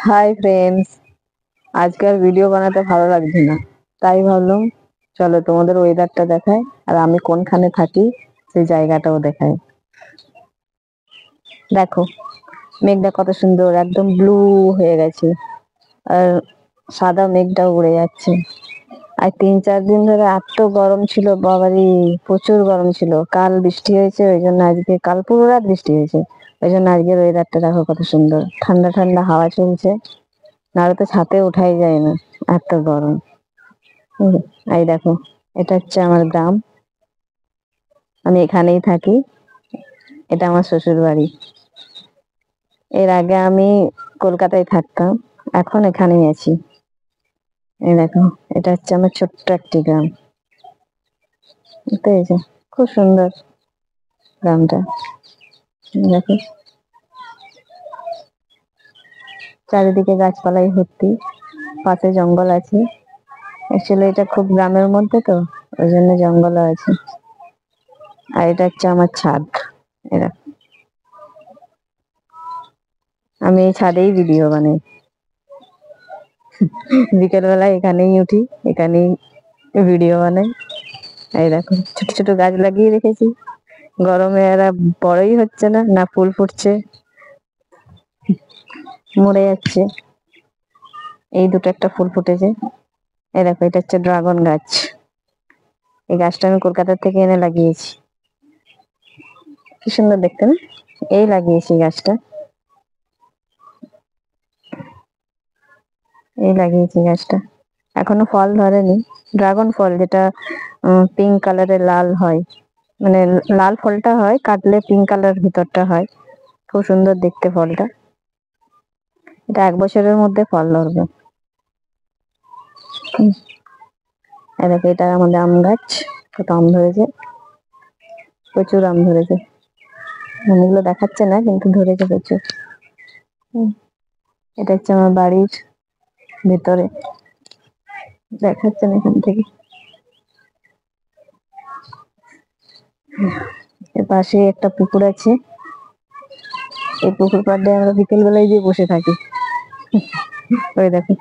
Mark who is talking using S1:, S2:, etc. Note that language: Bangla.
S1: হাই ফ্রেন্ডস, আজকে আর ভিডিও বানাতে ভালো লাগছে না, তাই ভাবলাম চলো তোমাদের ওয়েদারটা দেখাই আর আমি কোনখানে থাকি সেই জায়গাটাও দেখাই। দেখো, মেঘটা কত সুন্দর একদম ব্লু হয়ে গেছে, আর সাদা মেঘটা উড়ে যাচ্ছে। আর 3-4 দিন ধরে এত গরম ছিল, বাবারে প্রচুর গরম ছিল। কাল বৃষ্টি হয়েছে, ওই জন্য আজকে, কাল পুরো রাত বৃষ্টি হয়েছে, ওই জন্য আজকের ওয়েদারটা দেখো কত সুন্দর, ঠান্ডা ঠান্ডা হাওয়া চলছে। নাহলে তো ছাদে ওঠাই যায় না, এত গরম। হুম, এই দেখো, এটা হচ্ছে আমার গ্রাম, আমি এখানেই থাকি। এটা আমার শ্বশুর বাড়ি। এর আগে আমি কলকাতায় থাকতাম, এখন এখানেই আছি। এই দেখো, এটা হচ্ছে আমার ছোট্ট একটি গ্রাম। এই যে, খুব সুন্দর গ্রামটা। দেখো, চারিদিকে গাছপালায় ভর্তি, পাশে জঙ্গল আছে। অ্যাকচুয়ালি এটা খুব গ্রামের মধ্যে তো, ওই জন্য জঙ্গলও আছে। আর এটা হচ্ছে আমার ছাদ। এরা, আমি এই ছাদেই ভিডিও বানাই। বিকেল বেলায় এখানেই উঠি, এখানেই ভিডিও বানাই। এই দেখো, ছোট ছোট গাছ লাগিয়ে রেখেছি, গরমে এরা বড়ই হচ্ছে না, না ফুল ফুটছে, মরে যাচ্ছে। এই দুটো একটা ফুল ফুটেছে। এই দেখো, এটা হচ্ছে ড্রাগন গাছ। এই গাছটা আমি কলকাতা থেকে এনে লাগিয়েছি। কি সুন্দর দেখতে না? এই লাগিয়েছি গাছটা, এই লাগিয়েছি গাছটা। এখনো ফল ধরেনি। ড্রাগন ফল, যেটা পিঙ্ক কালারের লাল হয়, মানে লাল ফলটা হয়, কাটলে পিঙ্ক কালার ভিতরটা হয়। খুব সুন্দর দেখতে ফলটা। এটা 1 বছরের মধ্যে ফল ধরবে। এই দেখো, এটা আমাদের আম গাছ, কত আম ধরেছে, প্রচুর আম ধরেছে। আমগুলো দেখাচ্ছে না, কিন্তু ধরেছে প্রচুর। এটা হচ্ছে আমার বাড়ির ভেতরে, দেখাচ্ছে না এখান থেকে। এর পাশে একটা পুকুর আছে, এই পুকুর পাড়ে আমরা বিকেল বেলায় গিয়ে বসে থাকি। ওই দেখো,